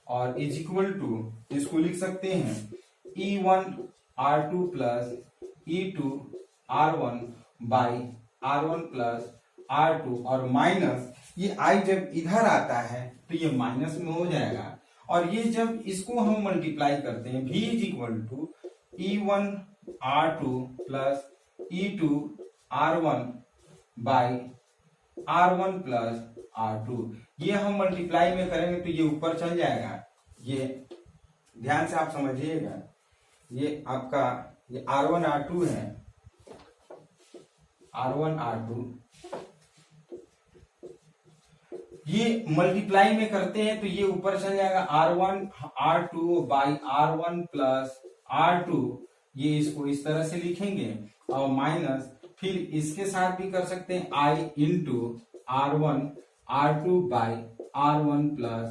और इज इक्वल टू, इसको लिख सकते हैं E1 R2 plus E2 R1 by R1 plus R2, और माइनस ये I जब इधर आता है तो ये माइनस में हो जाएगा, और ये जब इसको हम मल्टीप्लाई करते हैं V is equal to E1 R2 plus E2 R1 by R1 plus R2, ये हम मल्टीप्लाई में करेंगे तो ये ऊपर चल जाएगा। ये ध्यान से आप समझिएगा, ये आपका ये R1 R2 है, R1 R2, ये मल्टीप्लाई में करते हैं तो ये ऊपर चल जाएगा R1 R2 by R1 plus R2, ये इसको इस तरह से लिखेंगे, और माइनस फिर इसके साथ भी कर सकते हैं I into R1 R2 by R1 plus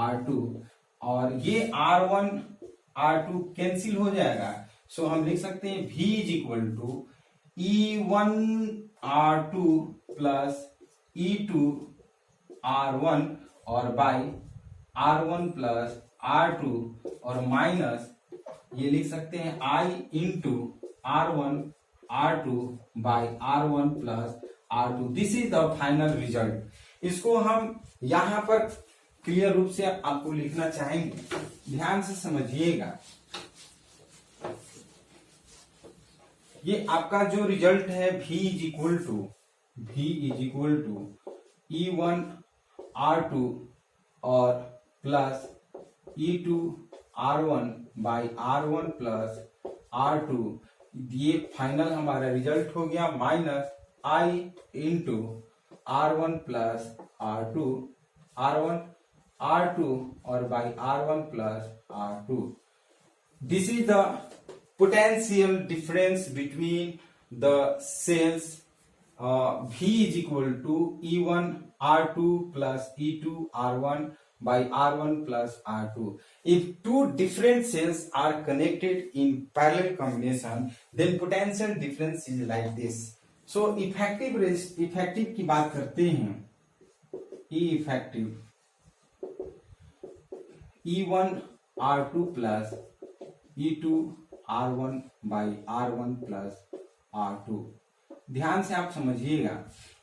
R2, और ये R1 R2 कैंसिल हो जाएगा, सो हम लिख सकते हैं V is equal to E1 R2 plus E2 R1 और बाई R1 प्लस R2 और माइनस ये लिख सकते हैं I into R1 R2 by R1 plus R2। This is the final result. इसको हम यहां पर क्लियर रूप से आपको लिखना चाहेंगे, ध्यान से समझिएगा। ये आपका जो रिजल्ट है V is equal to E1 R2 और plus E2 R1 by R1 plus R2, ये फाइनल हमारा रिजल्ट हो गया, minus I into R1 plus R1 R2 और by R1 plus R2। This is the potential difference between the cells V is equal to E1 R2 plus E2 R1 by R1 plus R2. If two different cells are connected in parallel combination, then potential difference is like this. So effective की बात करते हैं, E effective E1 R2 plus E2 R1 by R1 plus R2। ध्यान से आप समझिएगा,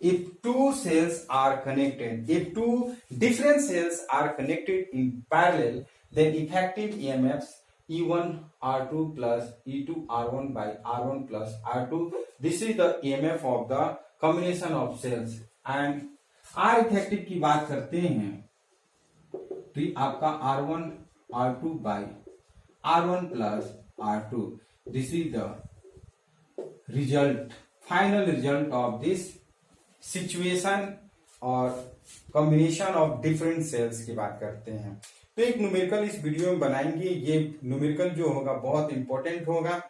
if two cells are connected, if two different cells are connected in parallel, then effective EMFs E1 R2 plus E2 R1 by R1 plus R2, this is the EMF of the combination of cells। and R effective की बात करते हैं तो आपका R1 R2 by R1 plus R2, this is the result, final result of this situation और combination of different cells की बात करते हैं। तो एक न्यूमेरिकल इस वीडियो में बनाएंगे, ये न्यूमेरिकल जो होगा बहुत इंपॉर्टेंट होगा,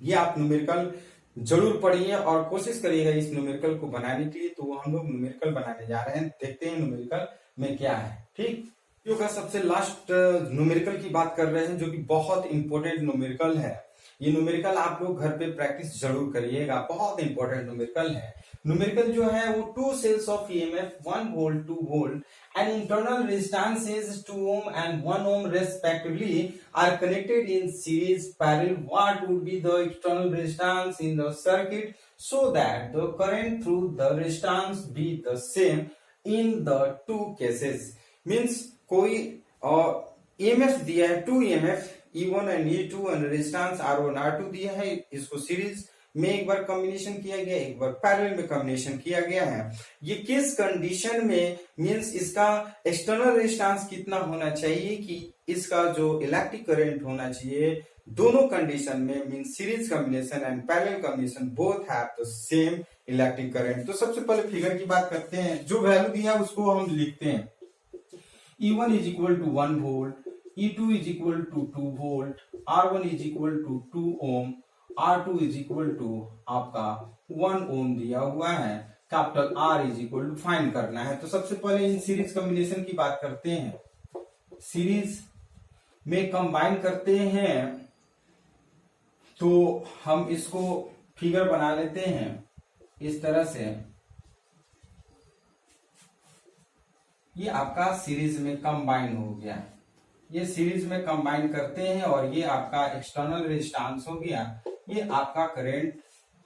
ये आप न्यूमेरिकल जरूर पढ़िए और कोशिश करिएगा इस न्यूमेरिकल को बनाने के लिए। तो हम लोग न्यूमेरिकल बनाने जा रहे हैं, देखते हैं न्यूमेरिकल में क्या है। ठीक, वीडियो का सबसे लास्ट न्यूमेरिकल की बात कर रहे हैं जो कि बहुत इंपॉर्टेंट न्यूमेरिकल है। ये न्यूमेरिकल आप लोग घर पे प्रैक्टिस जरूर करिएगा, बहुत इंपॉर्टेंट न्यूमेरिकल है। न्यूमेरिकल जो है वो two cells of EMF 1 volt 2 volt and internal resistances 2 ohm and 1 ohm respectively are connected in series parallel. What would be the external resistance in the circuit so that the current through the resistance be the same in the two cases? Means कोई EMF दिया है, 2 EMF E1 and E2 and resistance R1 R2 दिया है, इसको series में एक बार combination किया गया, एक बार पैरेलल में कॉम्बिनेशन किया गया है। ये किस कंडीशन में, मींस इसका एक्सटर्नल रेजिस्टेंस कितना होना चाहिए कि इसका जो इलेक्ट्रिक करंट होना चाहिए, दोनों कंडीशन में means series combination and parallel combination both have the same electric current. तो सबसे पहले फिगर की बात करते हैं, जो वैल्यू दिया है उसको हम लिखते हैं। E1 is equal to 1 volt, E2 is equal to 2 volt, R1 is equal to 2 ohm, R2 is equal to आपका 1 ohm दिया हुआ है, capital R is equal to find करना है। तो सबसे पहले इन सीरीज कॉम्बिनेशन की बात करते हैं, सीरीज में कंबाइन करते हैं तो हम इसको फिगर बना लेते हैं इस तरह से। ये आपका सीरीज में कंबाइन हो गया, ये सीरीज में कंबाइन करते हैं और ये आपका एक्सटर्नल रेजिस्टेंस हो गया, ये आपका करंट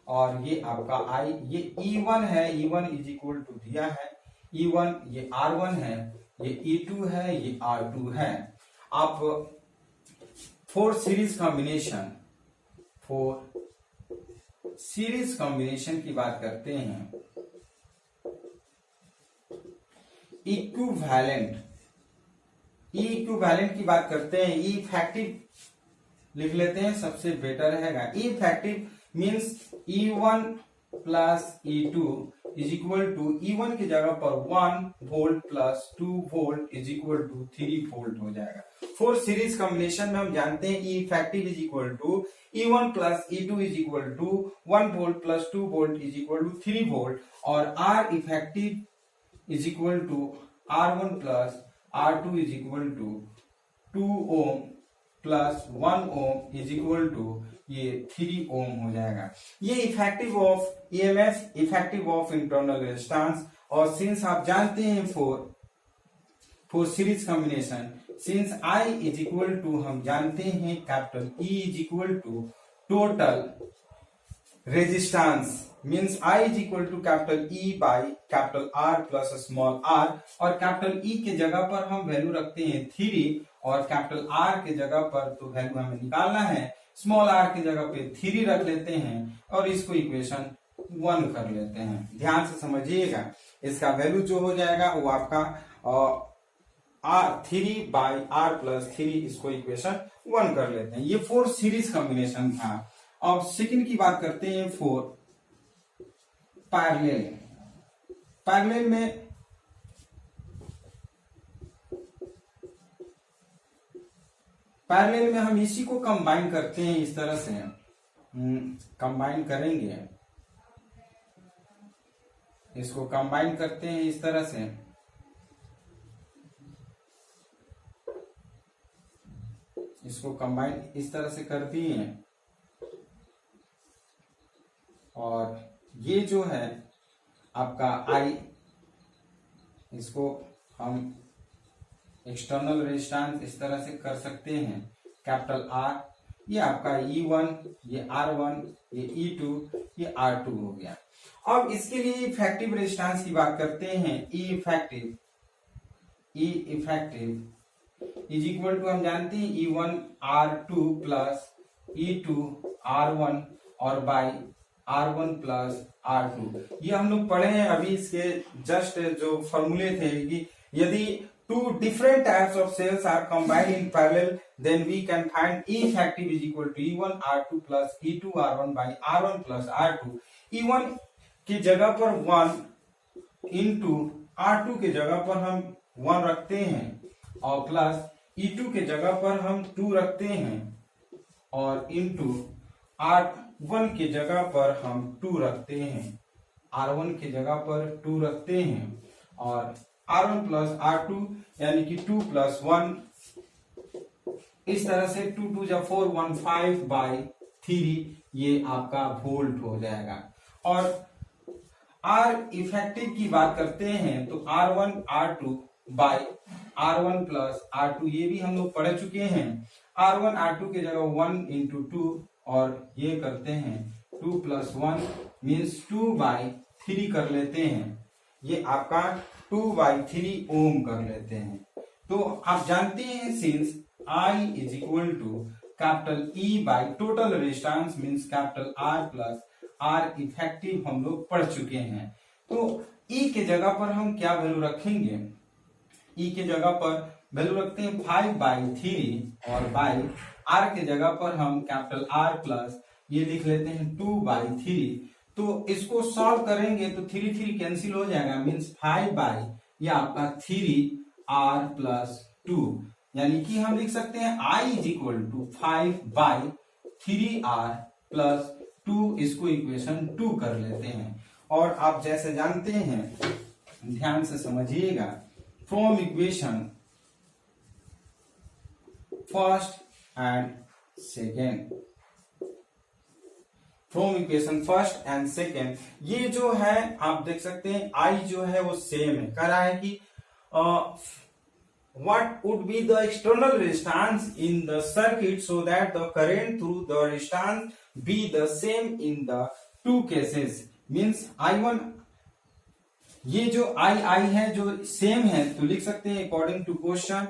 और ये आपका I, ये E1 है, E1 इज इक्वल टू दिया है E1, ये R1 है, ये E2 है, ये R2 है। आप फोर सीरीज कॉम्बिनेशन की बात करते हैं। इक्विवेलेंट की बात करते हैं, ई इफेक्टिव लिख लेते हैं, सबसे बेटर रहेगा। E effective means E1 plus E2 is equal to E1 की जगह पर 1 volt plus 2 volt is equal to 3 volt हो जाएगा। फोर सीरीज कॉम्बिनेशन में हम जानते हैं E effective is equal to E1 plus E2 is equal to 1 volt plus 2 volt is equal to 3 volt और R effective is equal to R1 plus R2 is equal to 2 ohm plus 1 ohm is equal to ये 3 ohm हो जाएगा। ये effective of EMF, effective of internal resistance. और since आप जानते हैं for series combination, since I is equal to हम जानते हैं capital E is equal to total resistance, means I is equal to capital E by capital R plus small r। और capital E के जगह पर हम वैल्यू रखते हैं 3 और कैपिटल R के जगह पर तो वैल्यू हमें निकालना है, स्मॉल r की जगह पे 3 रख लेते हैं और इसको इक्वेशन 1 कर लेते हैं। ध्यान से समझिएगा, इसका वैल्यू जो हो जाएगा वो आपका R3 बाई R प्लस 3, इसको इक्वेशन 1 कर लेते हैं। ये 4 सीरीज कॉम्बिनेशन था। अब सेकंड की बात करते हैं 4 पैरेलल। पैरेलल में हम इसी को कंबाइन करते हैं, इस तरह से कंबाइन करेंगे, इसको कंबाइन करते हैं इस तरह से। इसको कंबाइन इस तरह से कर दिए और ये जो है आपका I, इसको हम एक्सटर्नल रेजिस्टेंस इस तरह से कर सकते हैं, कैपिटल R, ये आपका E1, ये R1, ये E2, ये R2 हो गया। अब इसके लिए इफेक्टिव रेजिस्टेंस की बात करते हैं। E effective is equal to हम जानते हैं E1 R2 plus E2 R1 और बाई R1 प्लस R2। ये हम लोग पढ़े हैं अभी, इसके जस्ट जो फॉर्मूले थे कि यदि two different types of cells are combined in parallel, then we can find E effective is equal to E1 R2 plus E2 R1 by R1 plus R2। E1 की जगह पर 1 इंटू R2 की जगह पर हम 1 रखते हैं और प्लस E2 के जगह पर हम 2 रखते हैं और इंटू R1 की जगह पर हम 2 रखते हैं, R1 की जगह पर 2 रखते हैं और R1 प्लस R2 यानी कि 2 प्लस 1, इस तरह से 2 2 जा 4 15 बाई 3 ये आपका वोल्ट हो जाएगा। और R इफेक्टिव की बात करते हैं तो R1 R2 by R1 plus R2, ये भी हम लोग पढ़ चुके हैं। R1 R2 की जगह 1 इंटू 2 और ये करते हैं 2 प्लस 1 मीन्स 2 बाई 3 कर लेते हैं, ये आपका 2 बाई 3 ओम कर लेते हैं। तो आप जानते हैं since I is equal to capital E by total resistance means capital R plus R effective हम लोग पढ़ चुके हैं। तो E के जगह पर हम क्या वैल्यू रखेंगे? E के जगह पर वैल्यू रखते हैं 5 बाई 3 और बाई R के जगह पर हम कैपिटल R प्लस ये लिख लेते हैं 2 बाई 3। तो इसको सॉल्व करेंगे तो 3 3 कैंसिल हो जाएगा, मीन्स 5 बाई ये आपका 3R प्लस 2, यानी कि हम लिख सकते हैं I is equal to 5 by 3R plus 2, इसको इक्वेशन 2 कर लेते हैं। और आप जैसे जानते हैं, ध्यान से समझिएगा, from equation first and second, from equation first and second, ये जो है आप देख सकते हैं I जो है वो सेम है। कह रहा है कि what would be the external resistance in the circuit so that the current through the resistance be the same in the two cases, means I1, ये जो I है जो सेम है तो लिख सकते हैं अकॉर्डिंग टू क्वेश्चन,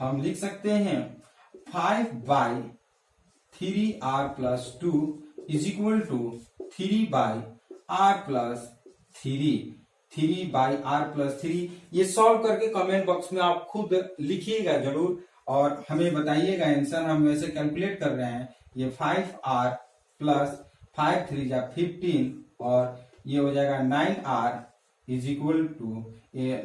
हम लिख सकते हैं 5 by 3R plus 2 is equal to 3 by R plus 3 by R plus 3। ये सॉल्व करके कमेंट बॉक्स में आप खुद लिखिएगा जरूर और हमें बताइएगा आंसर। हम वैसे कैलकुलेट कर रहे हैं, ये 5R प्लस 5 3 जा 15 और ये हो जाएगा 9R is equal to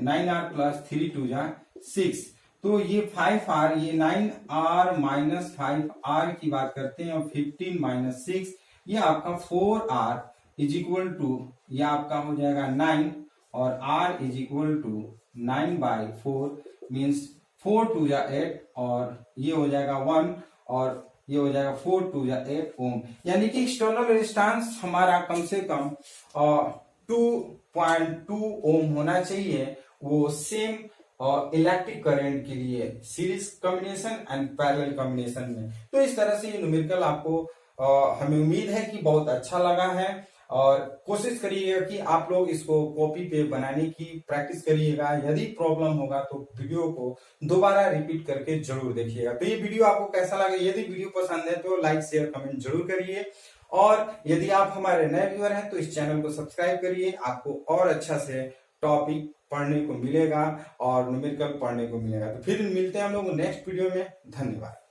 9R plus 3 2 जा 6। तो ये 5R, ये 9R माइनस 5R की बात करते हैं और 15 माइनस 6 ये आपका 4R इज इक्वल टू ये आपका हो जाएगा 9 और R is equal to 9 by 4 means 4 2 जा 8 और ये हो जाएगा 1 और ये हो जाएगा 4 2 जा 8 ओम। यानी कि एक्सटर्नल रेजिस्टेंस हमारा कम से कम 2.2 ओम होना चाहिए वो सेम इलेक्ट्रिक करंट के लिए series combination and parallel combination में। तो इस तरह से ये न्यूमेरिकल आपको हमें उम्मीद है कि बहुत अच्छा लगा है और कोशिश करिएगा कि आप लोग इसको कॉपी पे बनाने की प्रैक्टिस करिएगा। यदि प्रॉब्लम होगा तो वीडियो को दोबारा रिपीट करके जरूर देखिएगा। तो ये वीडियो आपको कैसा लगा, यदि वीडियो पसंद है तो लाइक शेयर कमेंट जरूर करिए और यदि आप हमारे नए व्यूअर हैं तो इस चैनल को सब्सक्राइब करिए। आपको और अच्छा से टॉपिक पढ़ने को मिलेगा और न्यूमेरिकल पढ़ने को मिलेगा। तो फिर मिलते हैं हम लोग नेक्स्ट वीडियो में। धन्यवाद।